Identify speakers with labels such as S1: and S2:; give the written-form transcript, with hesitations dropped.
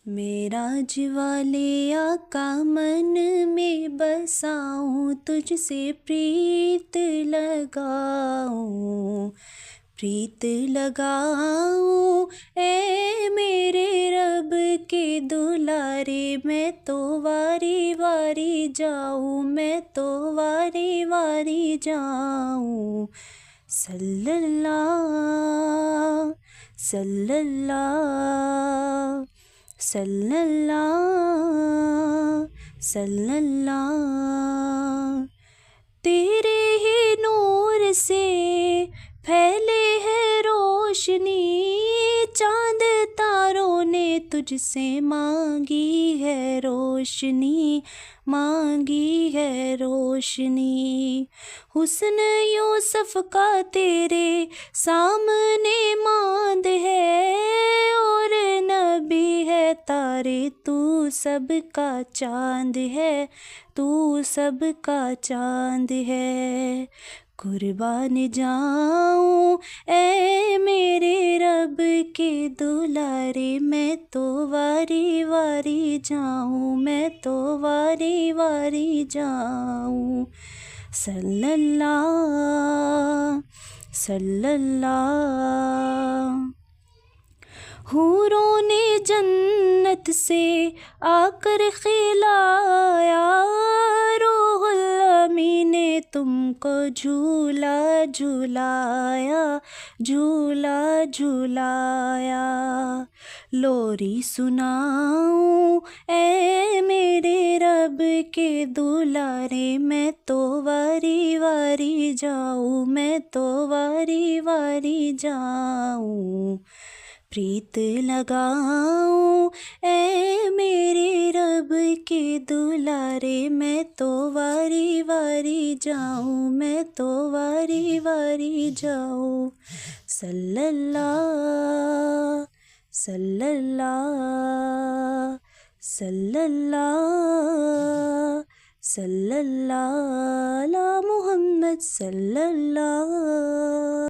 S1: मेरा वाले आका मन में बसाऊं, तुझसे प्रीत लगाऊं, प्रीत लगाऊं। ए मेरे रब के दुलारे, मैं तो वारी वारी जाऊं, मैं तो वारी वारी जाऊं। सल्लल्लाहु सल्लल्लाहु सल्लल्लाहु सल्लल्लाहु। तेरे ही नूर से फैले है रोशनी, चांद तारों ने तुझसे मांगी है रोशनी, मांगी है रोशनी। हुस्न यूसुफ का तेरे सामने मांद है, और नबी है तारे, तू सबका चांद है, तू सबका चांद है। कुर्बान जाऊं ए मेरे रब के दुलारे, मैं तो वारी वारी जाऊं, मैं तो वारी वारी जाऊं। सल्लल्लाहु सल्लल्लाहु। हूरों ने जन्नत से आकर खिलाया, रूहुल अमीन ने तुमको झूला झूलाया, झूला झूलाया। लोरी सुनाऊं ए मेरे रब के दुलारे, मैं तो वारी वारी जाऊं, मैं तो वारी वारी जाऊं। प्रीत लगाऊं ए मेरे रब के दुलारे, मैं तो वारी वारी जाऊं, मैं तो वारी वारी जाऊं। सल्लल्लाहु सल्लल्लाहु सल्लल्लाहु सल्लल्लाहु अला मुहम्मद सल्लल्लाहु।